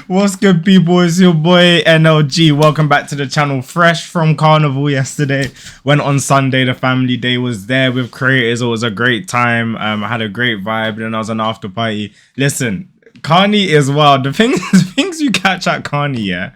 What's good, people? It's your boy NLG. Welcome back to the channel. Fresh from Carnival yesterday. Went on Sunday. The family day was there with creators. It was a great time. I had a great vibe. Then I was an after party. Listen, Carney is wild. The things you catch at Carney, yeah.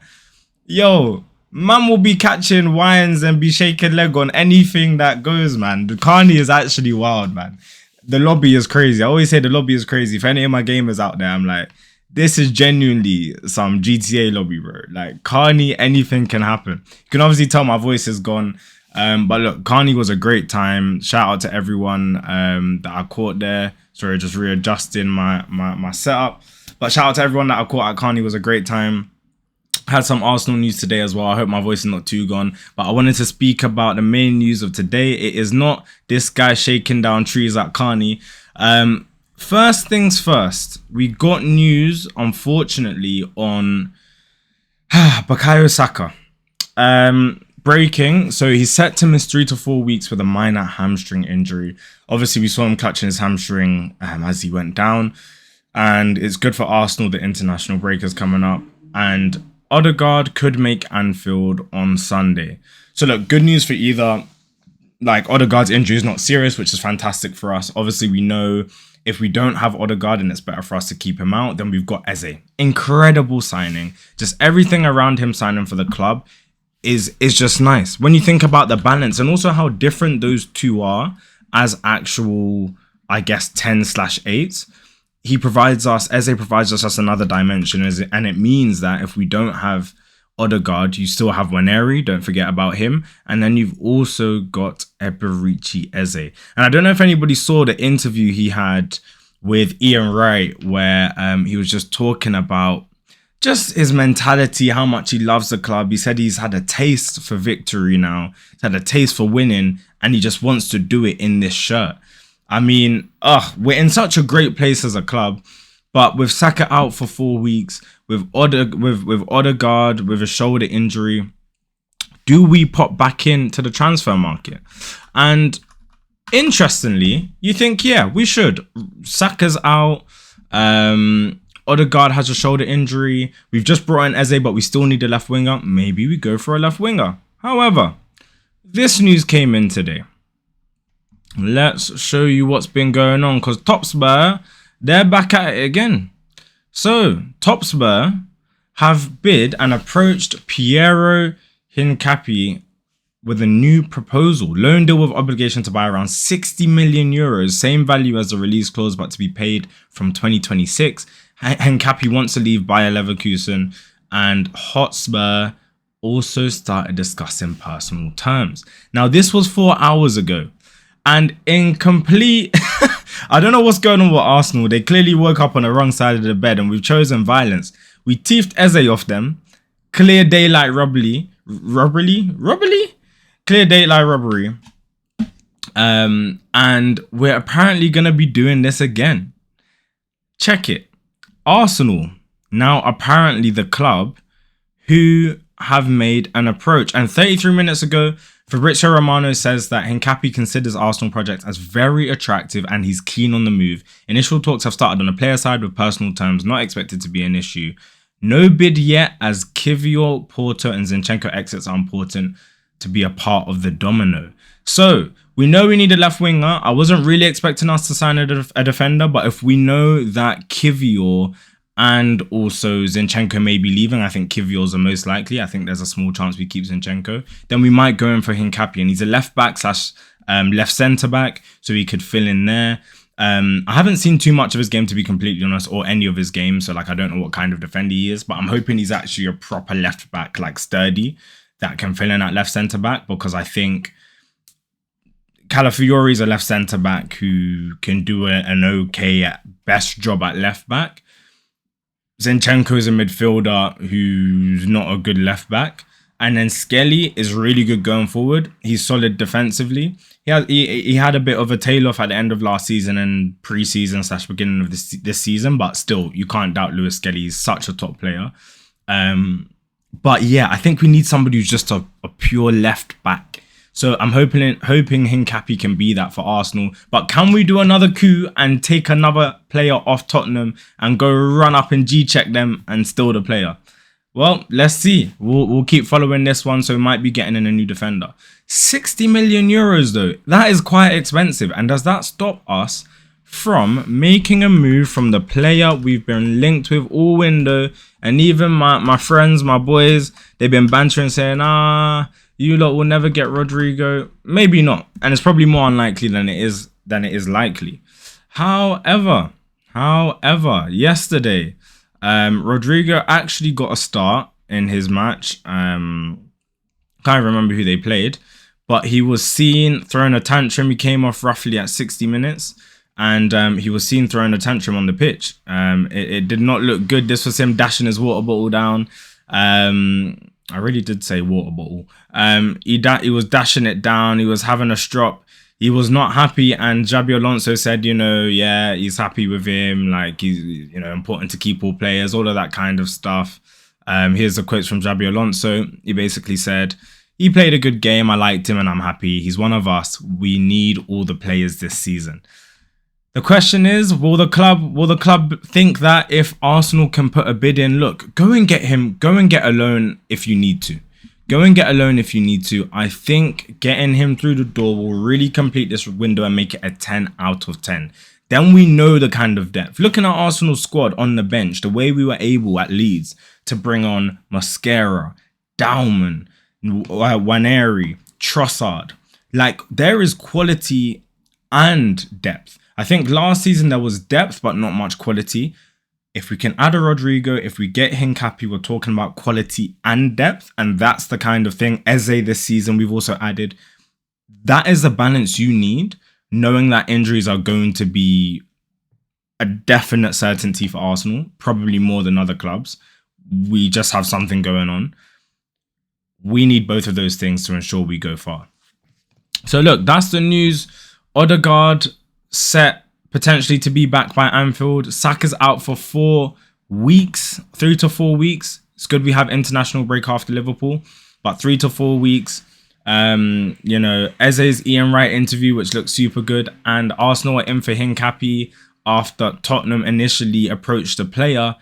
Yo, man will be catching wines and be shaking leg on anything that goes, man. The Carney is actually wild, man. The lobby is crazy. I always say the lobby is crazy. If any of my gamers out there, I'm like, this is genuinely some GTA lobby, bro. Like, Carney, anything can happen. You can obviously tell my voice is gone. But look, Carney was a great time. Shout out to everyone that I caught there. Sorry, just readjusting my setup. But shout out to everyone that I caught at Carney. It was a great time. Had some Arsenal news today as well. I hope my voice is not too gone. But I wanted to speak about the main news of today. It is not this guy shaking down trees at Carney. First things first, we got news, unfortunately, on Bukayo Saka. Breaking. So he's set to miss 3 to 4 weeks with a minor hamstring injury. Obviously, we saw him clutching his hamstring as he went down. And it's good for Arsenal. The international break is coming up. And Odegaard could make Anfield on Sunday. So look, good news for either. Like, Odegaard's injury is not serious, which is fantastic for us. Obviously, we know if we don't have Odegaard and it's better for us to keep him out, then we've got Eze. Incredible signing. Just everything around him signing for the club is just nice. When you think about the balance and also how different those two are as actual, I guess, 10/8s, Eze provides us another dimension. And it means that if we don't have Odegaard, you still have Waneri, don't forget about him. And then you've also got Eberici Eze. And I don't know if anybody saw the interview he had with Ian Wright, where he was just talking about just his mentality, how much he loves the club. He said he's had a taste for victory now. He's had a taste for winning, and he just wants to do it in this shirt. I mean, we're in such a great place as a club. But with Saka out for 4 weeks, with Odegaard with a shoulder injury, do we pop back into the transfer market? And interestingly, you think, yeah, we should. Saka's out. Odegaard has a shoulder injury. We've just brought in Eze, but we still need a left winger. Maybe we go for a left winger. However, this news came in today. Let's show you what's been going on, because Topspur, they're back at it again. So, Topspur have bid and approached Piero Hincapie with a new proposal. Loan deal with obligation to buy around 60 million euros, same value as the release clause, but to be paid from 2026. Hincapie wants to leave Bayer Leverkusen, and Hotspur also started discussing personal terms. Now, this was 4 hours ago. And in complete, I don't know what's going on with Arsenal. They clearly woke up on the wrong side of the bed, and we've chosen violence. We teethed Eze off them. Clear daylight robbery. Clear daylight robbery. And we're apparently going to be doing this again. Check it. Arsenal, now apparently the club who have made an approach. And 33 minutes ago, Fabrizio Romano says that Hincapie considers Arsenal project as very attractive and he's keen on the move. Initial talks have started on the player side with personal terms not expected to be an issue. No bid yet, as Kivior, Porto and Zinchenko exits are important to be a part of the domino. So we know we need a left winger. I wasn't really expecting us to sign a defender, but if we know that Kivior and also Zinchenko may be leaving, I think Kivior's the most likely. I think there's a small chance we keep Zinchenko. Then we might go in for Hincapie, and he's a left back / left centre back, so he could fill in there. I haven't seen too much of his game, to be completely honest, or any of his games, so like I don't know what kind of defender he is, but I'm hoping he's actually a proper left back, like sturdy, that can fill in at left centre back, because I think Calafiori's a left centre back who can do an okay at best job at left back. Zinchenko is a midfielder who's not a good left back. And then Skelly is really good going forward. He's solid defensively. He had a bit of a tail off at the end of last season and pre-season / beginning of this season. But still, you can't doubt Lewis Skelly. He's such a top player. But yeah, I think we need somebody who's just a pure left back. So I'm hoping Hincapie can be that for Arsenal. But can we do another coup and take another player off Tottenham and go run up and G-check them and steal the player? Well, let's see. We'll keep following this one, so we might be getting in a new defender. 60 million euros though. That is quite expensive. And does that stop us from making a move from the player we've been linked with all window? And even my friends, my boys, they've been bantering saying, you lot will never get Rodrygo. Maybe not. And it's probably more unlikely than it is likely. However, yesterday, Rodrygo actually got a start in his match. Can't remember who they played, but he was seen throwing a tantrum. He came off roughly at 60 minutes, and he was seen throwing a tantrum on the pitch. It did not look good. This was him dashing his water bottle down. I really did say water bottle. He was dashing it down. He was having a strop. He was not happy, and Xabi Alonso said, yeah, he's happy with him. Like, he's, important to keep all players, all of that kind of stuff. Here's the quotes from Xabi Alonso. He basically said, he played a good game. I liked him and I'm happy. He's one of us. We need all the players this season. The question is, will the club think that if Arsenal can put a bid in, look, go and get him, go and get a loan if you need to. Go and get a loan if you need to. I think getting him through the door will really complete this window and make it a 10 out of 10. Then we know the kind of depth. Looking at Arsenal's squad on the bench, the way we were able at Leeds to bring on Mascara, Dauman, Waneri, Trossard. Like, there is quality and depth. I think last season there was depth, but not much quality. If we can add a Rodrygo, if we get Hincapie, we're talking about quality and depth. And that's the kind of thing. Eze this season, we've also added. That is the balance you need, knowing that injuries are going to be a definite certainty for Arsenal, probably more than other clubs. We just have something going on. We need both of those things to ensure we go far. So look, that's the news. Odegaard set potentially to be back by Anfield. Saka's out for 4 weeks, 3 to 4 weeks. It's good we have international break after Liverpool, but 3 to 4 weeks. Eze's Ian Wright interview, which looks super good, and Arsenal are in for Hincapie after Tottenham initially approached the player.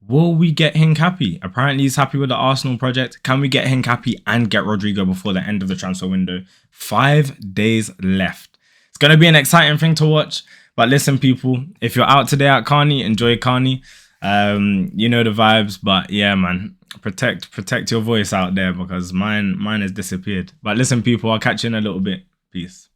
Will we get Hincapie? Apparently he's happy with the Arsenal project. Can we get Hincapie and get Rodrygo before the end of the transfer window? 5 days left. It's going to be an exciting thing to watch. But listen, people, if you're out today at Carney, enjoy Carney. You know the vibes. But yeah, man, protect your voice out there because mine has disappeared. But listen, people, I'll catch you in a little bit. Peace.